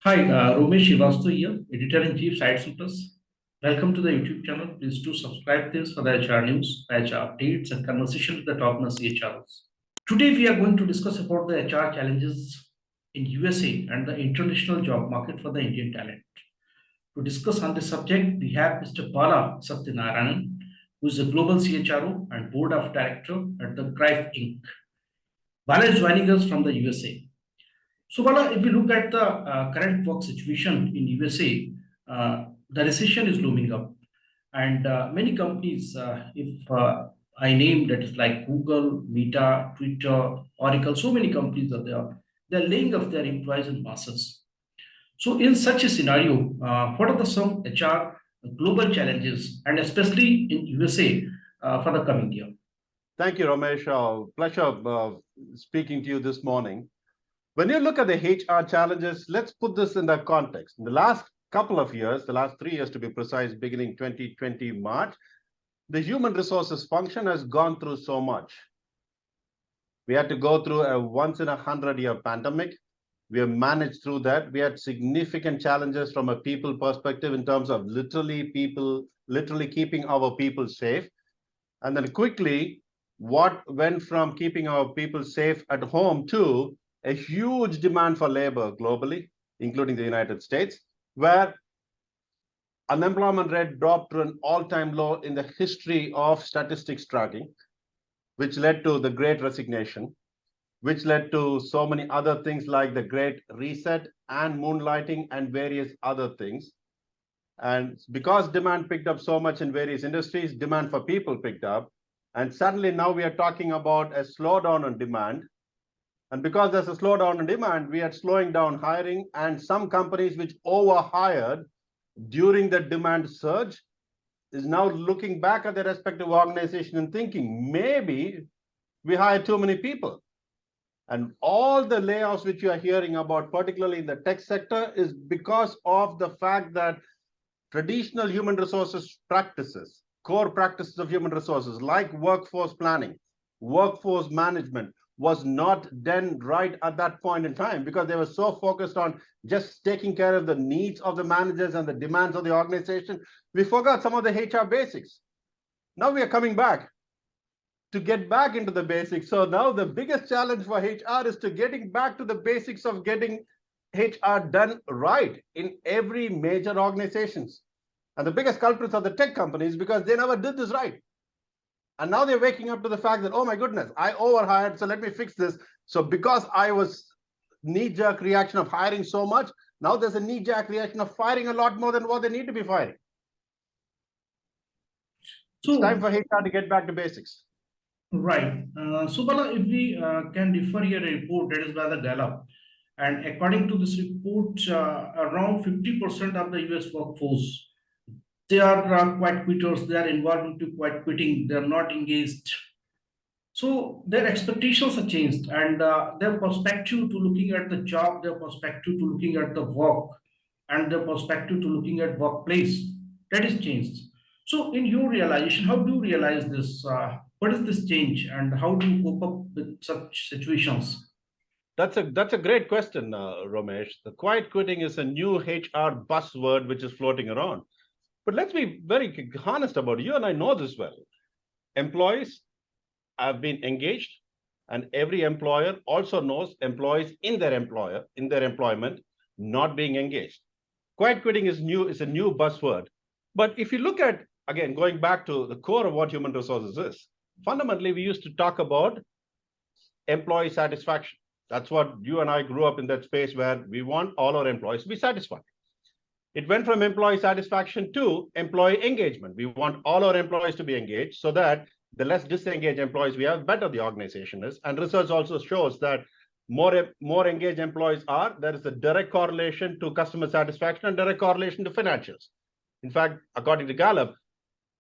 Hi, Romesh Shivastu here, Editor-in-Chief SightsIn. Welcome to the YouTube channel. Please do subscribe this for the HR news, HR updates, and conversation with the top-notch HRs. Today, we are going to discuss about the HR challenges in USA and the international job market for the Indian talent. To discuss on this subject, we have Mr. Bala Satyanarayanan, who is a global CHRO and board of director at the Greif Inc. Bala is joining us from the USA. So, Bala, if we look at the current work situation in USA, the recession is looming up, and many companies, if I name that is like Google, Meta, Twitter, Oracle, so many companies are there. They're laying off their employees in masses. So, in such a scenario, what are the some HR global challenges, and especially in USA for the coming year? Thank you, Ramesh. Pleasure speaking to you this morning. When you look at the HR challenges, let's put this in the context. In the last couple of years, the last 3 years to be precise, beginning 2020 March, the human resources function has gone through so much. We had to go through a once in a 100-year pandemic. We have managed through that. We had significant challenges from a people perspective in terms of literally keeping our people safe. And then quickly, what went from keeping our people safe at home to a huge demand for labor globally, including the United States, where unemployment rate dropped to an all-time low in the history of statistics tracking, which led to the Great Resignation, which led to so many other things like the Great Reset and moonlighting and various other things. And because demand picked up so much in various industries, demand for people picked up. And suddenly now we are talking about a slowdown on demand. And because there's a slowdown in demand, we are slowing down hiring, and some companies which overhired during the demand surge is now looking back at their respective organization and thinking, maybe we hired too many people. And all the layoffs which you are hearing about, particularly in the tech sector, is because of the fact that traditional human resources practices, core practices of human resources like workforce planning, workforce management, was not done right at that point in time because they were so focused on just taking care of the needs of the managers and the demands of the organization. We forgot some of the HR basics. Now we are coming back to get back into the basics. So now the biggest challenge for HR is to getting back to the basics of getting HR done right in every major organizations. And the biggest culprits are the tech companies because they never did this right. And now they're waking up to the fact that, oh my goodness, I overhired, so let me fix this. So because I was knee-jerk reaction of hiring so much, now there's a knee-jerk reaction of firing a lot more than what they need to be firing. So, it's time for HR to get back to basics. Right. So, Bala, if we can refer here a report that is by the Gallup, and according to this report, around 50% of the US workforce, they are quite quitters, they are involved into quite quitting, they are not engaged. So their expectations are changed, and their perspective to looking at the job, their perspective to looking at the work, and their perspective to looking at workplace, that is changed. So in your realization, how do you realize this? What is this change, and how do you cope up with such situations? That's a great question, Ramesh. The quiet quitting is a new HR buzzword which is floating around. But let's be very honest about it. You and I know this well. Employees have been engaged, and every employer also knows employees in their employment not being engaged. Quiet quitting is a new buzzword. But if you look at, again, going back to the core of what human resources is, fundamentally, we used to talk about employee satisfaction. That's what you and I grew up in, that space where we want all our employees to be satisfied. It went from employee satisfaction to employee engagement. We want all our employees to be engaged so that the less disengaged employees we have, better the organization is. And research also shows that more engaged employees are, there is a direct correlation to customer satisfaction and direct correlation to financials. In fact, according to Gallup,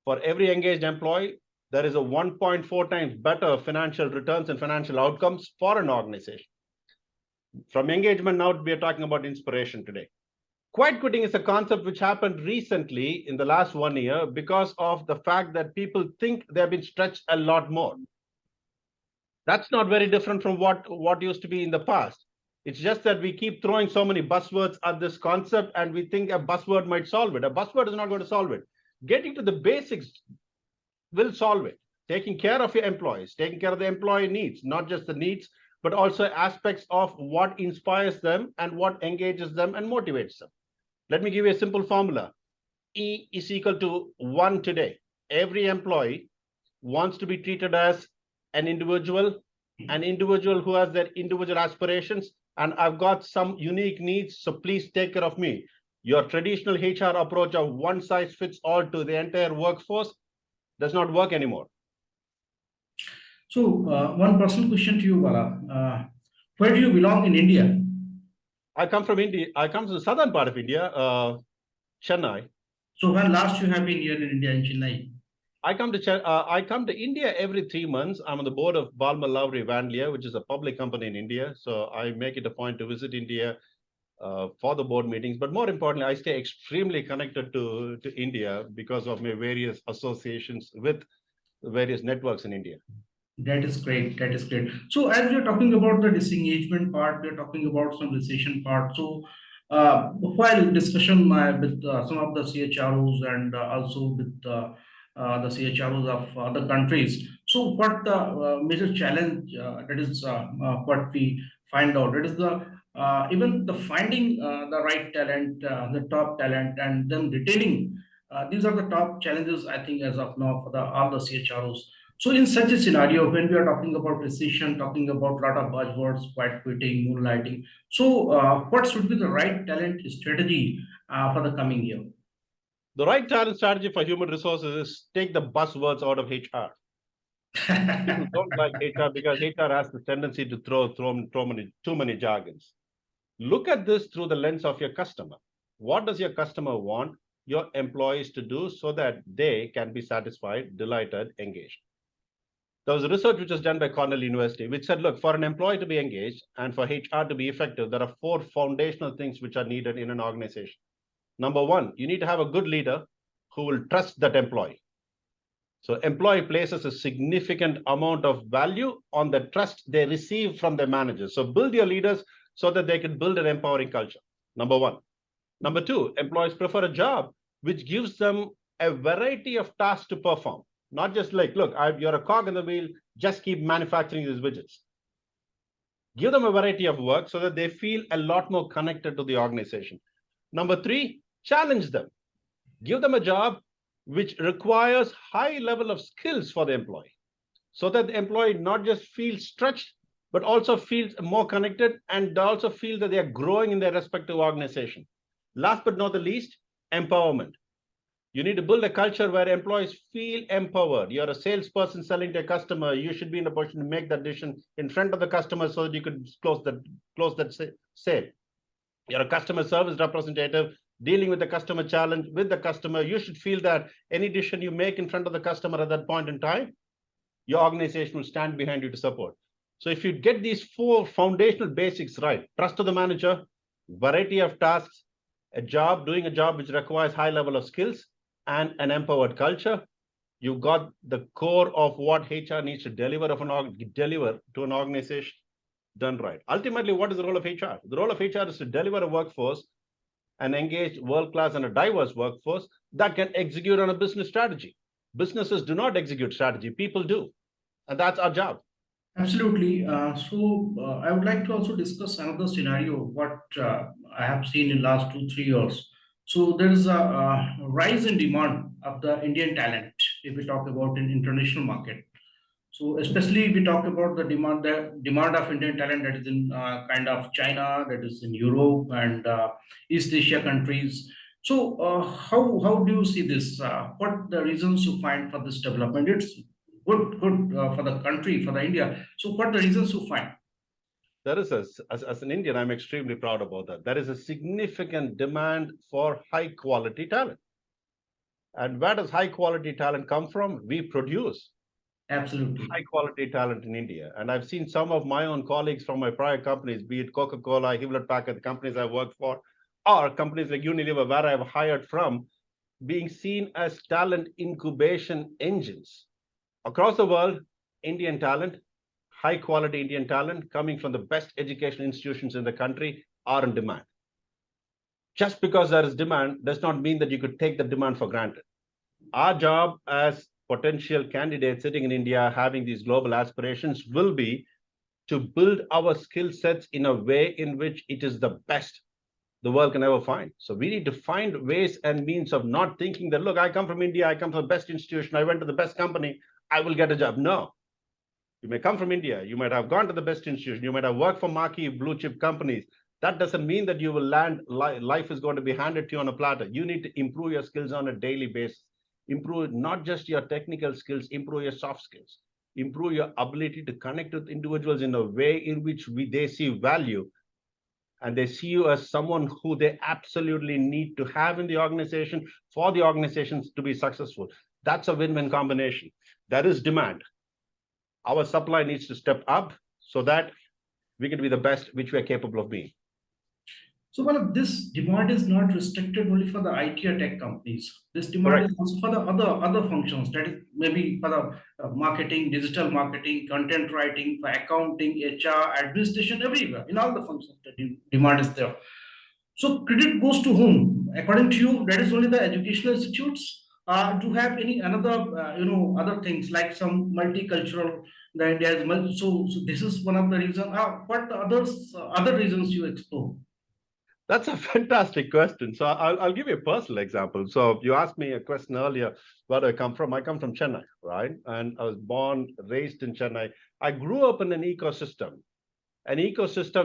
for every engaged employee, there is a 1.4 times better financial returns and financial outcomes for an organization. From engagement now, we are talking about inspiration today. Quiet quitting is a concept which happened recently in the last 1 year because of the fact that people think they have been stretched a lot more. That's not very different from what used to be in the past. It's just that we keep throwing so many buzzwords at this concept and we think a buzzword might solve it. A buzzword is not going to solve it. Getting to the basics will solve it. Taking care of your employees, taking care of the employee needs, not just the needs, but also aspects of what inspires them and what engages them and motivates them. Let me give you a simple formula. E is equal to 1 today. Every employee wants to be treated as an individual who has their individual aspirations, and I've got some unique needs, so please take care of me. Your traditional HR approach of one size fits all to the entire workforce does not work anymore. So, one personal question to you, Bala. Where do you belong in India? I come from India. I come from the southern part of India, Chennai. So, when last you have been here in India, in Chennai? I come to India every 3 months. I'm on the board of Balmer Lowry Vanlier, which is a public company in India. So I make it a point to visit India for the board meetings. But more importantly, I stay extremely connected to India because of my various associations with various networks in India. That is great. That is great. So, as we are talking about the disengagement part, we are talking about some recession part. So, while discussion with some of the CHROs and also with the CHROs of other countries, so what the major challenge that is what we find out. That is the even the finding the right talent, the top talent, and then retaining. These are the top challenges, I think, as of now for the all the CHROs. So in such a scenario, when we are talking about recession, talking about a lot of buzzwords, quiet quitting, moonlighting, so what should be the right talent strategy for the coming year? The right talent strategy for human resources is take the buzzwords out of HR. People don't like HR because HR has the tendency to throw too many jargons. Look at this through the lens of your customer. What does your customer want your employees to do so that they can be satisfied, delighted, engaged? There was a research which was done by Cornell University, which said, look, for an employee to be engaged and for HR to be effective, there are 4 foundational things which are needed in an organization. Number 1, you need to have a good leader who will trust that employee. So employee places a significant amount of value on the trust they receive from their managers. So build your leaders so that they can build an empowering culture. Number 1. Number 2, employees prefer a job which gives them a variety of tasks to perform. Not just like, look, you're a cog in the wheel, just keep manufacturing these widgets. Give them a variety of work so that they feel a lot more connected to the organization. Number 3, challenge them. Give them a job which requires high level of skills for the employee so that the employee not just feels stretched, but also feels more connected and also feel that they are growing in their respective organization. Last but not the least, empowerment. You need to build a culture where employees feel empowered. You're a salesperson selling to a customer. You should be in a position to make that decision in front of the customer so that you could close that sale. You're a customer service representative dealing with the customer challenge with the customer. You should feel that any decision you make in front of the customer at that point in time, your organization will stand behind you to support. So if you get these 4 foundational basics right, trust to the manager, variety of tasks, doing a job which requires high level of skills, and an empowered culture, you got the core of what HR needs to deliver to an organization done right. Ultimately, what is the role of HR? The role of HR is to deliver a workforce, an engaged, world-class, and a diverse workforce that can execute on a business strategy. Businesses do not execute strategy, people do. And that's our job. Absolutely. I would like to also discuss another scenario, what I have seen in last 2, 3 years. So there is a rise in demand of the Indian talent if we talk about in international market. So especially if we talk about the demand of Indian talent that is in kind of China, that is in Europe and East Asia countries. So how do you see this? What the reasons you find for this development? It's good for the country, for the India. So what the reasons you find? There is as an Indian, I'm extremely proud about that. There is a significant demand for high quality talent. And where does high quality talent come from? We produce Absolutely. high quality talent in India. And I've seen some of my own colleagues from my prior companies, be it Coca-Cola, Hewlett Packard, the companies I worked for, or companies like Unilever, where I've hired from, being seen as talent incubation engines. Across the world, Indian talent, high quality Indian talent coming from the best educational institutions in the country are in demand. Just because there is demand does not mean that you could take the demand for granted. Our job as potential candidates sitting in India having these global aspirations will be to build our skill sets in a way in which it is the best the world can ever find. So we need to find ways and means of not thinking that, look, I come from India, I come from the best institution, I went to the best company, I will get a job. No. You may come from India, you might have gone to the best institution, you might have worked for marquee blue chip companies. That doesn't mean that you will land, life is going to be handed to you on a platter. You need to improve your skills on a daily basis. Improve not just your technical skills, improve your soft skills. Improve your ability to connect with individuals in a way in which they see value and they see you as someone who they absolutely need to have in the organization for the organizations to be successful. That's a win-win combination. There is demand. Our supply needs to step up so that we can be the best which we are capable of being. So, well, this demand is not restricted only for the IT or tech companies. This demand Correct. is also for the other functions. That is maybe for the marketing, digital marketing, content writing, for accounting, HR, administration, everywhere. In all the functions, the demand is there. So, credit goes to whom? According to you, that is only the educational institutes. Do have any another other things like some multicultural? That there's so this is one of the reasons. What others other reasons you explore? That's a fantastic question. So I'll give you a personal example. So you asked me a question earlier, where do I come from? I come from Chennai, right? And I was born, raised in Chennai. I grew up in an ecosystem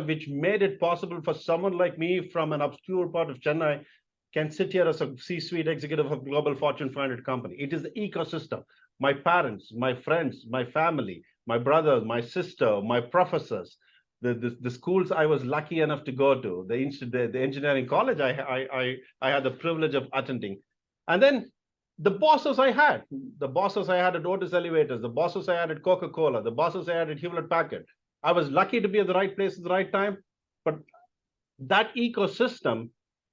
which made it possible for someone like me from an obscure part of Chennai can sit here as a C-suite executive of global Fortune 500 company. It is the ecosystem. My parents, my friends, my family, my brother, my sister, my professors, the schools I was lucky enough to go to, the engineering college I had the privilege of attending. And then the bosses I had at Otis Elevators, the bosses I had at Coca-Cola, the bosses I had at Hewlett-Packard. I was lucky to be at the right place at the right time, but that ecosystem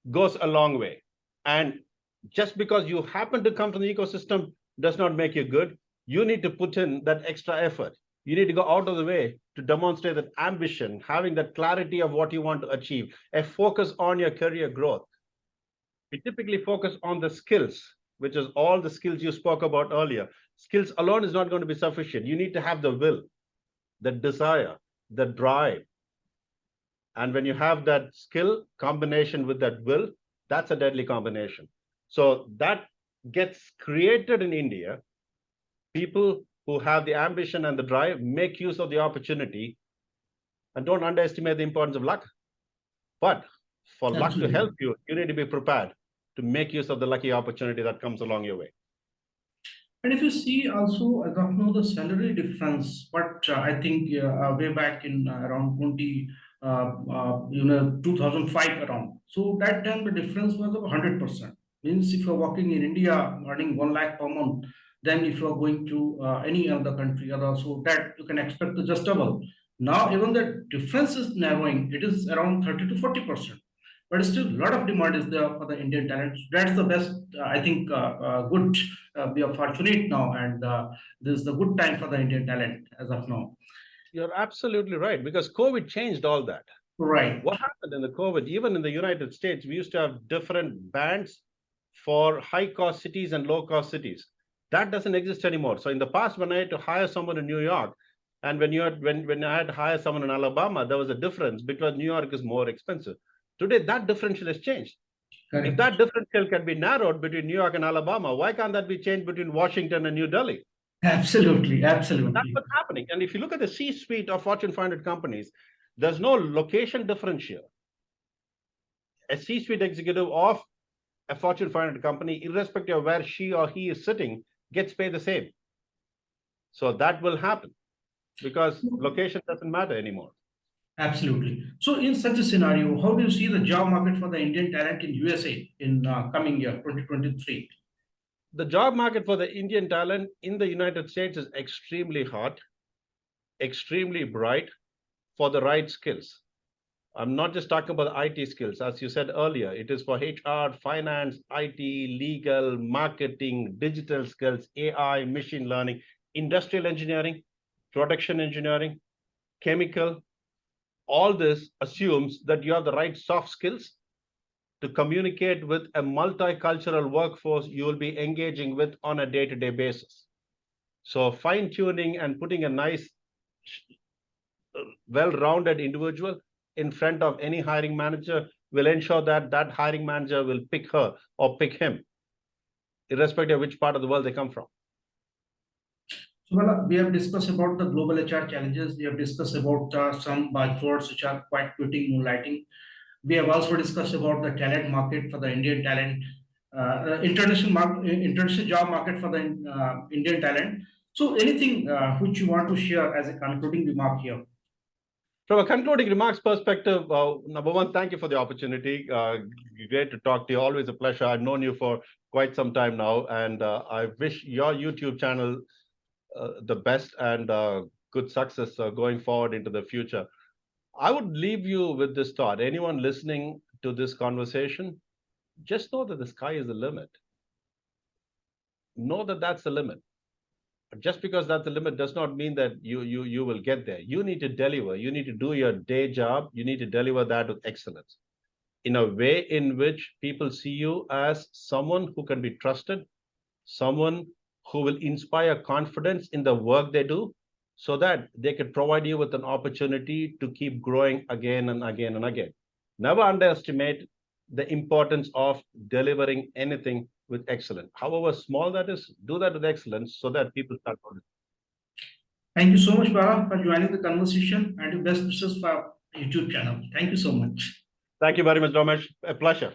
goes a long way. And just because you happen to come from the ecosystem does not make you good. You need to put in that extra effort. You need to go out of the way to demonstrate that ambition, having that clarity of what you want to achieve, a focus on your career growth. We typically focus on the skills, which is all the skills you spoke about earlier. Skills alone is not going to be sufficient. You need to have the will, the desire, the drive. And when you have that skill combination with that will, that's a deadly combination. So that gets created in India. People who have the ambition and the drive make use of the opportunity and don't underestimate the importance of luck. But for luck to help you, you need to be prepared to make use of the lucky opportunity that comes along your way. And if you see also, I don't know the salary difference, but I think way back in around 2005 around. So that time the difference was of 100%. Means if you're working in India earning 1 lakh per month, then if you're going to any other country, other so that you can expect to just double. Now even the difference is narrowing. It is around 30 to 40%. But still, a lot of demand is there for the Indian talent. That's the best, I think, good. We are fortunate now, and this is the good time for the Indian talent as of now. You're absolutely right, because COVID changed all that. Right. What happened in the COVID, even in the United States, we used to have different bands for high-cost cities and low-cost cities. That doesn't exist anymore. So in the past, when I had to hire someone in New York, and when I had to hire someone in Alabama, there was a difference because New York is more expensive. Today, that differential has changed. Correct. If that differential can be narrowed between New York and Alabama, why can't that be changed between Washington and New Delhi? Absolutely, absolutely. That's what's happening. And if you look at the C-suite of Fortune 500 companies, there's no location differential. A C-suite executive of a Fortune 500 company, irrespective of where she or he is sitting, gets paid the same. So that will happen because location doesn't matter anymore. Absolutely. So in such a scenario, how do you see the job market for the Indian talent in USA in coming year, 2023? The job market for the Indian talent in the United States is extremely hot, extremely bright for the right skills. I'm not just talking about IT skills. As you said earlier, it is for HR, finance, IT, legal, marketing, digital skills, AI, machine learning, industrial engineering, production engineering, chemical, all this assumes that you have the right soft skills to communicate with a multicultural workforce you will be engaging with on a day-to-day basis. So fine-tuning and putting a nice, well-rounded individual in front of any hiring manager will ensure that that hiring manager will pick her or pick him, irrespective of which part of the world they come from. So, well, we have discussed about the global HR challenges. We have discussed about some buzzwords which are quite fitting, moonlighting. We have also discussed about the talent market for the Indian talent, international job market for the Indian talent. So, anything which you want to share as a concluding remark here? From a concluding remarks perspective, number one, thank you for the opportunity. Great to talk to you. Always a pleasure. I've known you for quite some time now, and I wish your YouTube channel the best and good success going forward into the future. I would leave you with this thought. Anyone listening to this conversation, just know that the sky is the limit. Know that that's the limit. Just because that's the limit does not mean that you will get there. You need to deliver. You need to do your day job. You need to deliver that with excellence in a way in which people see you as someone who can be trusted, someone who will inspire confidence in the work they do, so that they can provide you with an opportunity to keep growing again and again and again. Never underestimate the importance of delivering anything with excellence. However small that is, do that with excellence so that people start noticing. Thank you so much, Bala, for joining the conversation and your best wishes for YouTube channel. Thank you so much. Thank you very much, Ramesh. A pleasure.